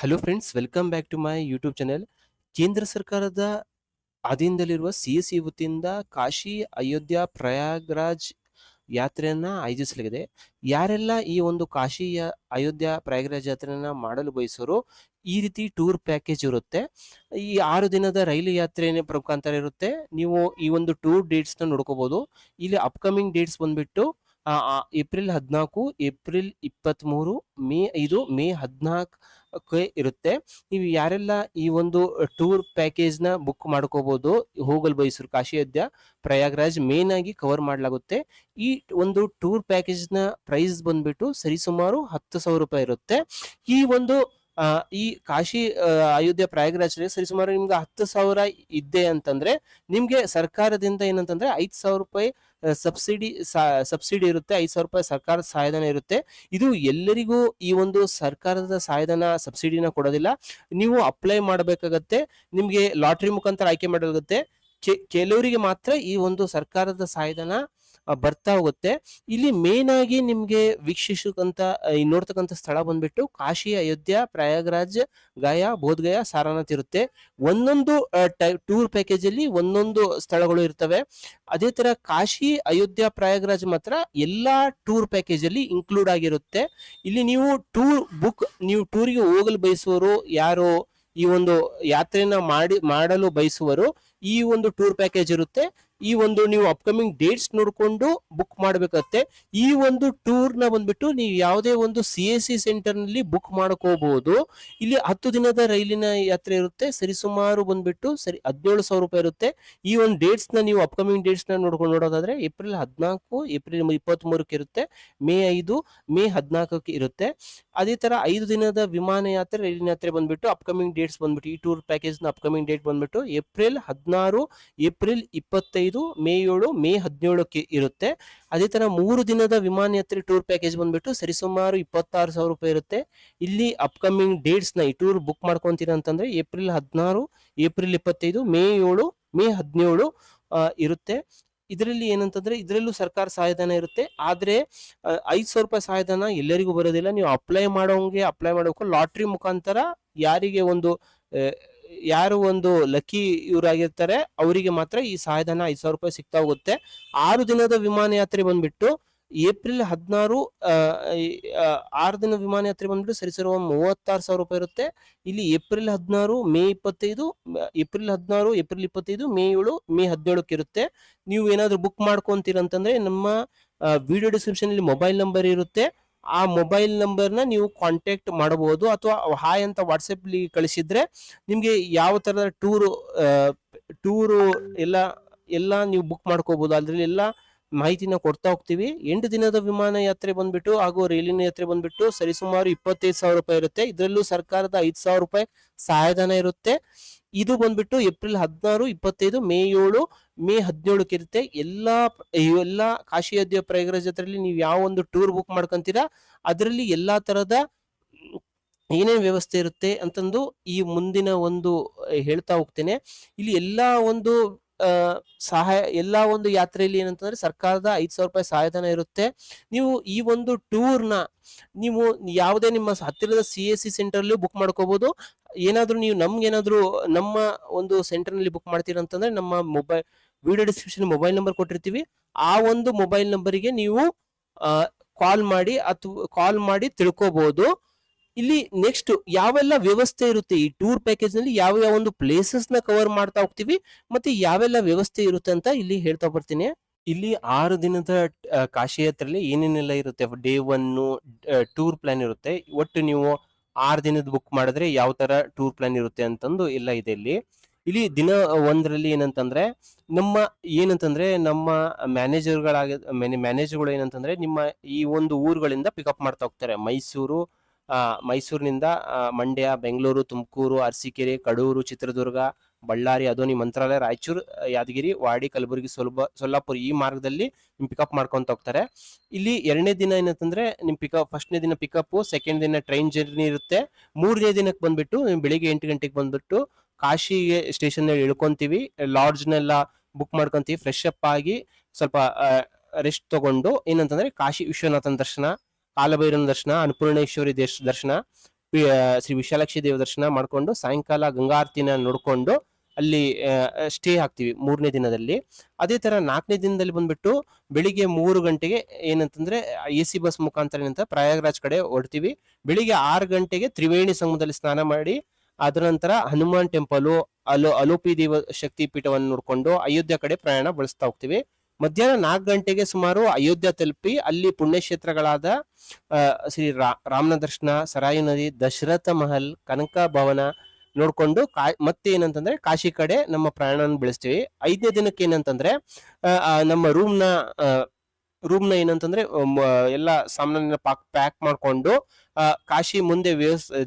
Hello friends, welcome back to my YouTube channel. ಕೇಂದ್ರ ಸರ್ಕಾರದ ಅಧೀನದಲ್ಲಿರುವ CSE ವತಿಯಿಂದ ಕಾಶಿ, ಅಯೋಧ್ಯ, ಪ್ರಯಾಗ್ರಾಜ್ ಯಾತ್ರೆಯನ್ನ ಆಯೋಜಿಸಲಾಗಿದೆ. ಯಾರೆಲ್ಲ ಈ ಒಂದು ಕಾಶಿ, ಅಯೋಧ್ಯ, ಪ್ರಯಾಗ್ರಾಜ್ ಯಾತ್ರೆಯನ್ನ ಮಾಡಲು ಬಯಸೋರು ಈ ರೀತಿ ಟೂರ್ ಪ್ಯಾಕೇಜ್ ಇರುತ್ತೆ. ಈ 6 ದಿನದ ರೈಲು ಯಾತ್ರೆ ಮುಖಾಂತರ ಇರುತ್ತೆ. ನೀವು ಈ ಒಂದು ಟೂರ್ ಡೇಟ್ಸ್ನ ನೋಡ್ಕೋಬಹುದು. ಇಲ್ಲಿ ಅಪ್ಕಮಿಂಗ್ ಡೇಟ್ಸ್ ಬಂದ್ಬಿಟ್ಟು ಏಪ್ರಿಲ್ 14, ಏಪ್ರಿಲ್ 23, ಮೇ 5, ಮೇ 14 ಇರುತ್ತೆ. ನೀವು ಯಾರೆಲ್ಲ ಈ ಒಂದು ಟೂರ್ ಪ್ಯಾಕೇಜ್ನ ಬುಕ್ ಮಾಡ್ಕೋಬಹುದು, ಹೋಗಲು ಬಯಸರು ಕಾಶಿ, ಅಯೋಧ್ಯ, ಪ್ರಯಾಗ್ರಾಜ್ ಮೇನ್ ಆಗಿ ಕವರ್ ಮಾಡಲಾಗುತ್ತೆ. ಈ ಒಂದು ಟೂರ್ ಪ್ಯಾಕೇಜ್ನ ಪ್ರೈಸ್ ಬಂದ್ಬಿಟ್ಟು ಸರಿಸುಮಾರು 10,000 ರೂಪಾಯಿ ಇರುತ್ತೆ. ಈ ಒಂದು ಈ ಕಾಶಿ, ಅಯೋಧ್ಯ, ಪ್ರಯಾಗ್ರಾಜ್ ಸರಿಸುಮಾರು ನಿಮ್ಗೆ 10,000 ಇದ್ದೆ ಅಂತಂದ್ರೆ ನಿಮ್ಗೆ ಸರ್ಕಾರದಿಂದ ಏನಂತಂದ್ರೆ 5,000 ರೂಪಾಯಿ ಸಬ್ಸಿಡಿ ಇರುತ್ತೆ. 5,000 ರೂಪಾಯಿ ಸರ್ಕಾರದ ಸಹಾಯಧನ ಇರುತ್ತೆ. ಇದು ಎಲ್ಲರಿಗೂ ಈ ಒಂದು ಸರ್ಕಾರದ ಸಹಾಯಧನ ಸಬ್ಸಿಡಿನ ಕೊಡೋದಿಲ್ಲ. ನೀವು ಅಪ್ಲೈ ಮಾಡಬೇಕಾಗತ್ತೆ. ನಿಮ್ಗೆ ಲಾಟ್ರಿ ಮುಖಾಂತರ ಆಯ್ಕೆ ಮಾಡಲಾಗುತ್ತೆ. ಕೆಲವರಿಗೆ ಮಾತ್ರ ಈ ಒಂದು ಸರ್ಕಾರದ ಸಹಾಯಧನ ಬರ್ತಾ ಹೋಗುತ್ತೆ. ಇಲ್ಲಿ ಮೇನ್ ಆಗಿ ನಿಮ್ಗೆ ವೀಕ್ಷಿಸಕ್ಕಂತ ನೋಡ್ತಕ್ಕಂಥ ಸ್ಥಳ ಬಂದ್ಬಿಟ್ಟು ಕಾಶಿ, ಅಯೋಧ್ಯ, ಪ್ರಯಾಗ್ರಾಜ್, ಗಯಾ, ಬೋಧಗಯಾ, ಸಾರನಾಥ್ ಇರುತ್ತೆ. ಒಂದೊಂದು ಟೂರ್ ಪ್ಯಾಕೇಜ್ ಅಲ್ಲಿ ಒಂದೊಂದು ಸ್ಥಳಗಳು ಇರ್ತವೆ. ಅದೇ ತರ ಕಾಶಿ, ಅಯೋಧ್ಯ, ಪ್ರಯಾಗ್ರಾಜ್ ಮಾತ್ರ ಎಲ್ಲಾ ಟೂರ್ ಪ್ಯಾಕೇಜ್ ಅಲ್ಲಿ ಇನ್ಕ್ಲೂಡ್ ಆಗಿರುತ್ತೆ. ಇಲ್ಲಿ ನೀವು ಟೂರಿಗೆ ಹೋಗಲು ಬಯಸುವವರು ಯಾರು ಈ ಒಂದು ಯಾತ್ರೆಯನ್ನ ಮಾಡಲು ಬಯಸುವರು, ಈ ಒಂದು ಟೂರ್ ಪ್ಯಾಕೇಜ್ ಇರುತ್ತೆ. ಈ ಒಂದು ನೀವು ಅಪ್ಕಮಿಂಗ್ ಡೇಟ್ಸ್ ನೋಡ್ಕೊಂಡು ಬುಕ್ ಮಾಡಬೇಕಾಗುತ್ತೆ. ಈ ಒಂದು ಟೂರ್ ನ ಬಂದ್ಬಿಟ್ಟು ನೀವು ಯಾವುದೇ ಒಂದು CSE ಸೆಂಟರ್ ನಲ್ಲಿ ಬುಕ್ ಮಾಡ್ಕೋಬಹುದು. ಇಲ್ಲಿ 10 ದಿನದ ರೈಲಿನ ಯಾತ್ರೆ ಇರುತ್ತೆ. ಸರಿಸುಮಾರು ಬಂದ್ಬಿಟ್ಟು 17,000 ರೂಪಾಯಿ ಇರುತ್ತೆ. ಈ ಒಂದು ಡೇಟ್ಸ್ ನ ನೀವು ಅಪ್ಕಮಿಂಗ್ ಡೇಟ್ಸ್ ನ ನೋಡೋದಾದ್ರೆ ಏಪ್ರಿಲ್ 14, ಏಪ್ರಿಲ್ 23 ಇರುತ್ತೆ. ಮೇ 5, ಮೇ 14 ಇರುತ್ತೆ. ಅದೇ ತರ 5 ದಿನದ ವಿಮಾನ ಯಾತ್ರೆ, ರೈಲಿನ ಯಾತ್ರೆ ಬಂದ್ಬಿಟ್ಟು ಅಪ್ಕಮಿಂಗ್ ಡೇಟ್ಸ್ ಬಂದ್ಬಿಟ್ಟು ಈ ಟೂರ್ ಪ್ಯಾಕೇಜ್ ನ ಅಪ್ಕಮಿಂಗ್ ಡೇಟ್ ಬಂದ್ಬಿಟ್ಟು ಏಪ್ರಿಲ್ 16, ಏಪ್ರಿಲ್ 25, ಮೇ 7, ಮೇ 17 ಇರುತ್ತೆ. ಅದೇ ತರ 3 ದಿನದ ವಿಮಾನ ಯಾತ್ರೆ ಟೂರ್ ಪ್ಯಾಕೇಜ್ ಬಂದ್ಬಿಟ್ಟು ಸರಿಸುಮಾರು 26,000 ರೂಪಾಯಿ ಇರುತ್ತೆ. ಇಲ್ಲಿ ಅಪ್ಕಮಿಂಗ್ ಡೇಟ್ಸ್ ನ ಈ ಟೂರ್ ಬುಕ್ ಮಾಡ್ಕೊಂತೀರಾ ಅಂತಂದ್ರೆ ಏಪ್ರಿಲ್ 16, ಏಪ್ರಿಲ್ 25, ಮೇ 7, ಮೇ 17 ಇರುತ್ತೆ. ಇದರಲ್ಲಿ ಏನಂತಂದ್ರೆ ಇದರಲ್ಲೂ ಸರ್ಕಾರ ಸಹಾಯಧನ ಇರುತ್ತೆ. ಆದ್ರೆ 5,000 ರೂಪಾಯಿ ಸಹಾಯಧನ ಎಲ್ಲರಿಗೂ ಬರೋದಿಲ್ಲ. ನೀವು ಅಪ್ಲೈ ಮಾಡಬೇಕು. ಲಾಟ್ರಿ ಮುಖಾಂತರ ಯಾರು ಒಂದು ಲಕ್ಕಿ ಇವರಾಗಿರ್ತಾರೆ ಅವರಿಗೆ ಮಾತ್ರ ಈ ಸಹಾಯಧನ 5,000 ರೂಪಾಯಿ ಸಿಗ್ತಾ ಹೋಗುತ್ತೆ. 6 ದಿನದ ವಿಮಾನ ಯಾತ್ರೆ ಬಂದ್ಬಿಟ್ಟು ಏಪ್ರಿಲ್ 16, 6 ದಿನ ವಿಮಾನ ಯಾತ್ರೆ ಬಂದ್ಬಿಟ್ಟು ಸರಿಸುಮಾರು 36,000 ರೂಪಾಯಿ ಇರುತ್ತೆ. ಇಲ್ಲಿ April 16, May 25, April 16, April 25, May 7, May 17 ಇರುತ್ತೆ. ನೀವು ಏನಾದ್ರು ಬುಕ್ ಮಾಡ್ಕೊಂತೀರಂತಂದ್ರೆ ನಮ್ಮ ವಿಡಿಯೋ ಡಿಸ್ಕ್ರಿಪ್ಷನ್ ಅಲ್ಲಿ ಮೊಬೈಲ್ ನಂಬರ್ ಇರುತ್ತೆ. ಆ ಮೊಬೈಲ್ ನಂಬರ್ನ ನೀವು ಕಾಂಟ್ಯಾಕ್ಟ್ ಮಾಡಬಹುದು, ಅಥವಾ ಹಾಯ್ ಅಂತ ವಾಟ್ಸಪ್ ಕಳಿಸಿದ್ರೆ ನಿಮ್ಗೆ ಯಾವ ತರದ ಟೂರು ಎಲ್ಲ ನೀವು ಬುಕ್ ಮಾಡ್ಕೋಬಹುದು. ಅದ್ರಲ್ಲಿ ಎಲ್ಲ ಮಾಹಿತಿನ ಕೊಡ್ತಾ ಹೋಗ್ತೀವಿ. 8 ದಿನದ ವಿಮಾನ ಯಾತ್ರೆ ಬಂದ್ಬಿಟ್ಟು ಹಾಗೂ ರೈಲಿನ ಯಾತ್ರೆ ಬಂದ್ಬಿಟ್ಟು ಸರಿಸುಮಾರು 25,000 ರೂಪಾಯಿ ಇರುತ್ತೆ. ಇದರಲ್ಲೂ ಸರ್ಕಾರದ 5,000 ರೂಪಾಯಿ ಸಹಾಯಧನ ಇರುತ್ತೆ. ಇದು ಬಂದ್ಬಿಟ್ಟು ಏಪ್ರಿಲ್ 16, 25, ಮೇ 7, ಮೇ 17 ಇರುತ್ತೆ. ಎಲ್ಲಾ ಕಾಶಿ, ಅಯೋಧ್ಯ, ಪ್ರಯಾಗ್ರಾಜ್ ಜಾತ್ರೆಯಲ್ಲಿ ನೀವು ಯಾವ ಒಂದು ಟೂರ್ ಬುಕ್ ಮಾಡ್ಕೊಂತೀರಾ ಅದರಲ್ಲಿ ಎಲ್ಲಾ ತರದ ಏನೇನು ವ್ಯವಸ್ಥೆ ಇರುತ್ತೆ ಅಂತಂದು ಈ ಮುಂದಿನ ಒಂದು ಹೇಳ್ತಾ ಹೋಗ್ತೇನೆ. ಇಲ್ಲಿ ಎಲ್ಲಾ ಒಂದು ಎಲ್ಲಾ ಒಂದು ಯಾತ್ರೆಯಲ್ಲಿ ಏನಂತಂದ್ರೆ ಸರ್ಕಾರದ 5,000 ರೂಪಾಯಿ ಸಹಾಯಧನ ಇರುತ್ತೆ. ನೀವು ಈ ಒಂದು ಟೂರ್ನ ನೀವು ಯಾವುದೇ ನಿಮ್ಮ ಹತ್ತಿರದ CSE ಸೆಂಟರ್ ಅಲ್ಲಿ ಬುಕ್ ಮಾಡ್ಕೋಬಹುದು. ಏನಾದ್ರೂ ನೀವು ನಮ್ಮ ಒಂದು ಸೆಂಟರ್ ನಲ್ಲಿ ಬುಕ್ ಮಾಡ್ತೀರಾ ಅಂತಂದ್ರೆ ನಮ್ಮ ವಿಡಿಯೋ ಡಿಸ್ಕ್ರಿಪ್ಷನ್ ಮೊಬೈಲ್ ನಂಬರ್ ಕೊಟ್ಟಿರ್ತೀವಿ. ಆ ಒಂದು ಮೊಬೈಲ್ ನಂಬರಿಗೆ ನೀವು ಕಾಲ್ ಮಾಡಿ ತಿಳ್ಕೋಬಹುದು. ಇಲ್ಲಿ ನೆಕ್ಸ್ಟ್ ಯಾವೆಲ್ಲ ವ್ಯವಸ್ಥೆ ಇರುತ್ತೆ ಈ ಟೂರ್ ಪ್ಯಾಕೇಜ್ ನಲ್ಲಿ, ಯಾವ ಒಂದು ಪ್ಲೇಸಸ್ ನ ಕವರ್ ಮಾಡ್ತಾ ಹೋಗ್ತೀವಿ, ಮತ್ತೆ ಯಾವೆಲ್ಲ ವ್ಯವಸ್ಥೆ ಇರುತ್ತೆ ಅಂತ ಇಲ್ಲಿ ಹೇಳ್ತಾ ಬರ್ತೀನಿ. ಇಲ್ಲಿ 6 ದಿನದ ಕಾಶಿ ಯಾತ್ರೆಯಲ್ಲಿ ಏನೇನೆಲ್ಲ ಇರುತ್ತೆ, ಡೇ 1 ಟೂರ್ ಪ್ಲಾನ್ ಇರುತ್ತೆ. ಒಟ್ಟು ನೀವು 6 ದಿನದ ಬುಕ್ ಮಾಡಿದ್ರೆ ಯಾವ ತರ ಟೂರ್ ಪ್ಲಾನ್ ಇರುತ್ತೆ ಅಂತಂದು ಎಲ್ಲ ಇದೆ. ಇಲ್ಲಿ ದಿನ 1ರಲ್ಲಿ ಏನಂತಂದ್ರೆ ನಮ್ಮ ಮ್ಯಾನೇಜರ್ಗಳು ಏನಂತಂದ್ರೆ ನಿಮ್ಮ ಈ ಒಂದು ಊರುಗಳಿಂದ ಪಿಕಪ್ ಮಾಡ್ತಾ ಹೋಗ್ತಾರೆ. ಮೈಸೂರಿನಿಂದ ಮಂಡ್ಯ, ಬೆಂಗಳೂರು, ತುಮಕೂರು, ಅರಸೀಕೆರೆ, ಕಡೂರು, ಚಿತ್ರದುರ್ಗ, ಬಳ್ಳಾರಿ, ಅದೋನಿ, ಮಂತ್ರಾಲಯ, ರಾಯಚೂರು, ಯಾದಗಿರಿ, ವಾಡಿ, ಕಲಬುರಗಿ, ಸೊಲ್ಲಾಪುರ ಈ ಮಾರ್ಗದಲ್ಲಿ ನಿಮ್ ಪಿಕಪ್ ಮಾಡ್ಕೊಂತ ಹೋಗ್ತಾರೆ. ಇಲ್ಲಿ 2ನೇ ದಿನ ಏನಂತಂದ್ರೆ ನಿಮ್ ಫಸ್ಟ್ನೇ ದಿನ ಪಿಕಪ್, ಸೆಕೆಂಡ್ ದಿನ ಟ್ರೈನ್ ಜರ್ನಿ ಇರುತ್ತೆ. 3ನೇ ದಿನಕ್ಕೆ ಬಂದ್ಬಿಟ್ಟು ಬೆಳಿಗ್ಗೆ 8 ಗಂಟೆಗೆ ಬಂದ್ಬಿಟ್ಟು ಕಾಶಿಗೆ ಸ್ಟೇಷನ್ ಇಳ್ಕೊಂತೀವಿ. ಲಾಡ್ಜ್ನೆಲ್ಲ ಬುಕ್ ಮಾಡ್ಕೊಂತೀವಿ. ಫ್ರೆಶ್ ಅಪ್ ಆಗಿ ಸ್ವಲ್ಪ ರೆಸ್ಟ್ ತಗೊಂಡು ಏನಂತಂದ್ರೆ ಕಾಶಿ ವಿಶ್ವನಾಥನ್ ದರ್ಶನ, ಕಾಲಭೈರವನ ದರ್ಶನ, ಅನ್ನಪೂರ್ಣೇಶ್ವರಿ ದರ್ಶನ, ಶ್ರೀ ವಿಶಾಲಾಕ್ಷಿ ದೇವ ದರ್ಶನ ಮಾಡ್ಕೊಂಡು ಸಾಯಂಕಾಲ ಗಂಗಾ ಆರತಿನ ನೋಡ್ಕೊಂಡು ಅಲ್ಲಿ ಸ್ಟೇ ಆಗ್ತೀವಿ 3ನೇ ದಿನದಲ್ಲಿ. ಅದೇ ತರ 4ನೇ ದಿನದಲ್ಲಿ ಬಂದ್ಬಿಟ್ಟು ಬೆಳಿಗ್ಗೆ 3 ಗಂಟೆಗೆ ಏನಂತಂದ್ರೆ AC ಬಸ್ ಮುಖಾಂತರ ಏನಂತ ಪ್ರಯಾಗ್ರಾಜ್ ಕಡೆ ಹೊರಡ್ತೀವಿ. ಬೆಳಿಗ್ಗೆ 6 ಗಂಟೆಗೆ ತ್ರಿವೇಣಿ ಸಂಗಮದಲ್ಲಿ ಸ್ನಾನ ಮಾಡಿ ಅದರ ನಂತರ ಹನುಮಾನ್ ಟೆಂಪಲ್, ಅಲೋಪಿ ದೇವ ಶಕ್ತಿ ಪೀಠವನ್ನು ನೋಡ್ಕೊಂಡು ಅಯೋಧ್ಯ ಕಡೆ ಪ್ರಯಾಣ ಬೆಳೆಸ್ತಾ ಹೋಗ್ತೀವಿ. ಮಧ್ಯಾಹ್ನ 4 ಗಂಟೆಗೆ ಸುಮಾರು ಅಯೋಧ್ಯ ತಲುಪಿ ಅಲ್ಲಿ ಪುಣ್ಯಕ್ಷೇತ್ರಗಳಾದ ಶ್ರೀ ರಾಮನ ದರ್ಶನ, ಸರಾಯು ನದಿ, ದಶರಥ ಮಹಲ್, ಕನಕ ಭವನ ನೋಡ್ಕೊಂಡು ಮತ್ತೆ ಏನಂತಂದ್ರೆ ಕಾಶಿ ಕಡೆ ನಮ್ಮ ಪ್ರಯಾಣ ಬೆಳೆಸ್ತೀವಿ. 5ನೇ ದಿನಕ್ಕೆ ಏನಂತಂದ್ರೆ ನಮ್ಮ ರೂಮ್ನ ಏನಂತಂದ್ರೆ ಎಲ್ಲ ಸಾಮಾನ್ಯ ಪ್ಯಾಕ್ ಮಾಡ್ಕೊಂಡು ಕಾಶಿ ಮುಂದೆ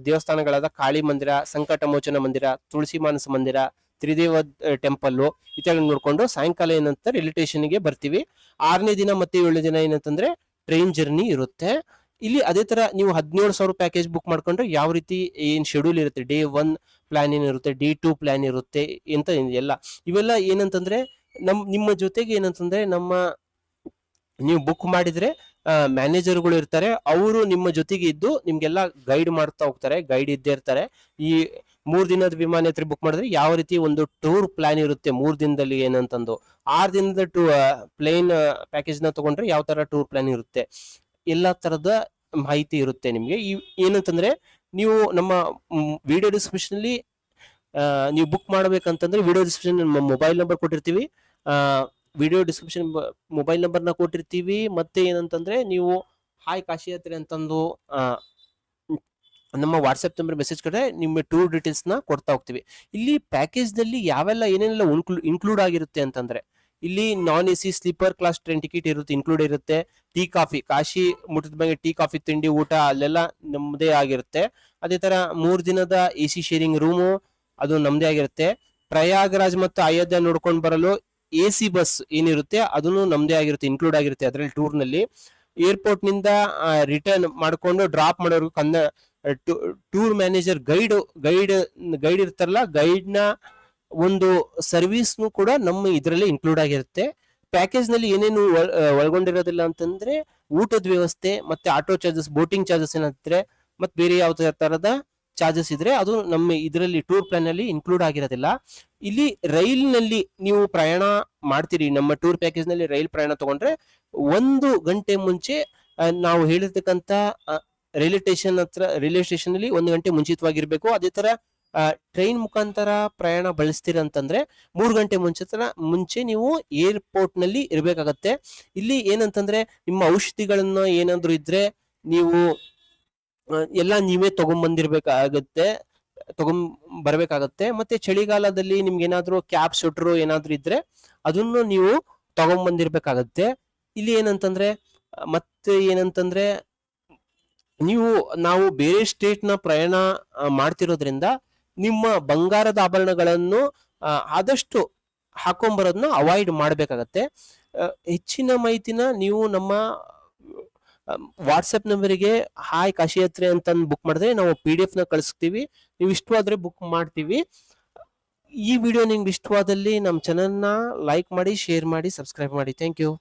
ದೇವಸ್ಥಾನಗಳಾದ ಕಾಳಿ ಮಂದಿರ, ಸಂಕಟ ಮೋಚನ ಮಂದಿರ, ತುಳಸಿ ಮಾನಸ ಮಂದಿರ, ತ್ರಿದೇವ ಟೆಂಪಲ್ ಇತ್ಯಾದಿ ನೋಡ್ಕೊಂಡು ಸಾಯಂಕಾಲ ಏನಂತ ರೈಲ್ವೆ ಸ್ಟೇಷನ್ಗೆ ಬರ್ತೀವಿ. 6ನೇ ದಿನ ಮತ್ತೆ 7ನೇ ದಿನ ಏನಂತಂದ್ರೆ ಟ್ರೈನ್ ಜರ್ನಿ ಇರುತ್ತೆ. ಇಲ್ಲಿ ಅದೇ ತರ ನೀವು 17,000 ಪ್ಯಾಕೇಜ್ ಬುಕ್ ಮಾಡ್ಕೊಂಡ್ರೆ ಯಾವ ರೀತಿ ಏನ್ ಶೆಡ್ಯೂಲ್ ಇರುತ್ತೆ, ಡೇ 1 ಪ್ಲಾನ್ ಏನಿರುತ್ತೆ, ಡೇ 2 ಪ್ಲಾನ್ ಇರುತ್ತೆ ಅಂತ ಎಲ್ಲ ಇವೆಲ್ಲ ಏನಂತಂದ್ರೆ ನಿಮ್ಮ ಜೊತೆಗೆ ಏನಂತಂದ್ರೆ ನೀವು ಬುಕ್ ಮಾಡಿದ್ರೆ ಮ್ಯಾನೇಜರ್ಗಳು ಇರ್ತಾರೆ, ಅವರು ನಿಮ್ಮ ಜೊತೆಗೆ ಇದ್ದು ನಿಮ್ಗೆಲ್ಲ ಗೈಡ್ ಮಾಡ್ತಾ ಹೋಗ್ತಾರೆ, ಗೈಡ್ ಇದ್ದೇ ಇರ್ತಾರೆ. ಈ 3 ದಿನದ ವಿಮಾನ ಯಾತ್ರೆ ಬುಕ್ ಮಾಡಿದ್ರೆ ಯಾವ ರೀತಿ ಒಂದು ಟೂರ್ ಪ್ಲಾನ್ ಇರುತ್ತೆ 3 ದಿನದಲ್ಲಿ ಏನಂತಂದು, 6 ದಿನದ ಪ್ಲೇನ್ ಪ್ಯಾಕೇಜ್ ನ ತಗೊಂಡ್ರೆ ಯಾವ ತರ ಟೂರ್ ಪ್ಲಾನ್ ಇರುತ್ತೆ, ಎಲ್ಲಾ ತರದ ಮಾಹಿತಿ ಇರುತ್ತೆ ನಿಮ್ಗೆ. ಏನಂತಂದ್ರೆ ನೀವು ನಮ್ಮ ವಿಡಿಯೋ ಡಿಸ್ಕ್ರಿಪ್ಷನ್ ಅಲ್ಲಿ ನೀವು ಬುಕ್ ಮಾಡ್ಬೇಕಂತಂದ್ರೆ ವಿಡಿಯೋ ಡಿಸ್ಕ್ರಿಪ್ಷನ್ ನಮ್ಮ ಮೊಬೈಲ್ ನಂಬರ್ ಕೊಟ್ಟಿರ್ತೀವಿ, ವಿಡಿಯೋ ಡಿಸ್ಕ್ರಿಪ್ಷನ್ ಮೊಬೈಲ್ ನಂಬರ್ನ ಕೊಟ್ಟಿರ್ತೀವಿ. ಮತ್ತೆ ಏನಂತಂದ್ರೆ ನೀವು ಹಾಯ್ ಕಾಶಿ ಯಾತ್ರೆ ಅಂತಂದು ನಮ್ಮ ವಾಟ್ಸ್ಆಪ್ ನಂಬರ್ ಮೆಸೇಜ್ ಕಡೆ ನಿಮ್ಮ ಟೂರ್ ಡೀಟೇಲ್ಸ್ ನ ಕೊಡ್ತಾ ಹೋಗ್ತೀವಿ. ಇಲ್ಲಿ ಪ್ಯಾಕೇಜ್ ನಲ್ಲಿ ಏನೇನೆಲ್ಲ ಇನ್ಕ್ಲೂಡ್ ಆಗಿರುತ್ತೆ ಅಂತಂದ್ರೆ ಇಲ್ಲಿ ನಾನ್ AC sleeper class train ticket include ಇರುತ್ತೆ. ಟೀ ಕಾಫಿ, ಕಾಶಿ ಮುಟ್ಟಿದ ಬಗ್ಗೆ ಟೀ ಕಾಫಿ ತಿಂಡಿ ಊಟ ಅಲ್ಲೆಲ್ಲ ನಮ್ಮದೇ ಆಗಿರುತ್ತೆ. ಅದೇ ತರ 3 ದಿನದ AC ಶೇರಿಂಗ್ ರೂಮು ಅದು ನಮ್ದೇ ಆಗಿರುತ್ತೆ. ಪ್ರಯಾಗ್ರಾಜ್ ಮತ್ತು ಅಯೋಧ್ಯ ನೋಡ್ಕೊಂಡು ಬರಲು AC ಬಸ್ ಏನಿರುತ್ತೆ ಅದನ್ನು ನಮ್ದೇ ಆಗಿರುತ್ತೆ, ಇನ್ಕ್ಲೂಡ್ ಆಗಿರುತ್ತೆ ಅದರಲ್ಲಿ ಟೂರ್ ನಲ್ಲಿ. ಏರ್ಪೋರ್ಟ್ ನಿಂದ ರಿಟರ್ನ್ ಮಾಡ್ಕೊಂಡು ಡ್ರಾಪ್ ಮಾಡೋರ್ಗು ಟೂರ್ ಮ್ಯಾನೇಜರ್ ಗೈಡ್ ಇರ್ತಾರಲ್ಲ, ಗೈಡ್ ನ ಒಂದು ಸರ್ವಿಸ್ ಕೂಡ ನಮ್ಮ ಇದರಲ್ಲಿ ಇನ್ಕ್ಲೂಡ್ ಆಗಿರುತ್ತೆ. ಪ್ಯಾಕೇಜ್ ನಲ್ಲಿ ಏನೇನು ಒಳಗೊಂಡಿರೋದಿಲ್ಲ ಅಂತಂದ್ರೆ ಊಟದ ವ್ಯವಸ್ಥೆ, ಮತ್ತೆ ಆಟೋ ಚಾರ್ಜಸ್, ಬೋಟಿಂಗ್ ಚಾರ್ಜಸ್ ಏನಾದ್ರೆ ಮತ್ತೆ ಬೇರೆ ಯಾವ ತರದ ಚಾರ್ಜಸ್ ಇದ್ರೆ ಅದು ನಮ್ಮ ಇದರಲ್ಲಿ ಟೂರ್ ಪ್ಲಾನ್ ಅಲ್ಲಿ ಇನ್ಕ್ಲೂಡ್ ಆಗಿರೋದಿಲ್ಲ. ಇಲ್ಲಿ ರೈಲ್ ನಲ್ಲಿ ನೀವು ಪ್ರಯಾಣ ಮಾಡ್ತೀರಿ, ನಮ್ಮ ಟೂರ್ ಪ್ಯಾಕೇಜ್ ನಲ್ಲಿ ರೈಲ್ ಪ್ರಯಾಣ ತಗೊಂಡ್ರೆ 1 ಗಂಟೆ ಮುಂಚೆ ನಾವು ಹೇಳಿರ್ತಕ್ಕಂತ ರೈಲ್ವೆ ಸ್ಟೇಷನ್ ಅಲ್ಲಿ 1 ಗಂಟೆ ಮುಂಚಿತವಾಗಿರ್ಬೇಕು. ಅದೇ ತರ ಟ್ರೈನ್ ಮುಖಾಂತರ ಪ್ರಯಾಣ ಬಳಸ್ತೀರಂತಂದ್ರೆ 3 ಗಂಟೆ ಮುಂಚೆ ನೀವು ಏರ್ಪೋರ್ಟ್ ನಲ್ಲಿ ಇರ್ಬೇಕಾಗತ್ತೆ. ಇಲ್ಲಿ ಏನಂತಂದ್ರೆ ನಿಮ್ಮ ಔಷಧಿಗಳನ್ನ ಏನಾದ್ರು ಇದ್ರೆ ನೀವು ಎಲ್ಲ ನೀವೇ ತಗೊಂಡ್ಬರ್ಬೇಕಾಗತ್ತೆ. ಮತ್ತೆ ಚಳಿಗಾಲದಲ್ಲಿ ನಿಮ್ಗೆ ಏನಾದ್ರು ಕ್ಯಾಪ್ ಸ್ವೆಟರ್ ಏನಾದ್ರು ಇದ್ರೆ ಅದನ್ನು ನೀವು ತಗೊಂಡ್ಬಂದಿರ್ಬೇಕಾಗತ್ತೆ. ಇಲ್ಲಿ ಏನಂತಂದ್ರೆ ನಾವು ಬೇರೆ ಸ್ಟೇಟ್ ನ ಪ್ರಯಾಣ ಮಾಡ್ತಿರೋದ್ರಿಂದ ನಿಮ್ಮ ಬಂಗಾರದ ಆಭರಣಗಳನ್ನು ಆದಷ್ಟು ಹಾಕೊಂಡ್ಬರೋದನ್ನ ಅವಾಯ್ಡ್ ಮಾಡ್ಬೇಕಾಗತ್ತೆ. ಹೆಚ್ಚಿನ ಮಾಹಿತಿನ ನೀವು ನಮ್ಮ ವಾಟ್ಸ್ಆಪ್ ನಂಬರಿಗೆ ಹಾಯ್ ಕಾಶಿ ಯಾತ್ರೆ ಅಂತ ಬುಕ್ ಮಾಡಿದ್ರೆ ನಾವು PDF ನ ಕಳಿಸ್ತೀವಿ. ನೀವು ಇಷ್ಟವಾದ್ರೆ ಬುಕ್ ಮಾಡ್ತೀವಿ. ಈ ವಿಡಿಯೋ ನಿಮ್ಗೆ ಇಷ್ಟವಾದಲ್ಲಿ ನಮ್ಮ ಚಾನೆಲ್ ನ ಲೈಕ್ ಮಾಡಿ, ಶೇರ್ ಮಾಡಿ, ಸಬ್ಸ್ಕ್ರೈಬ್ ಮಾಡಿ. Thank you.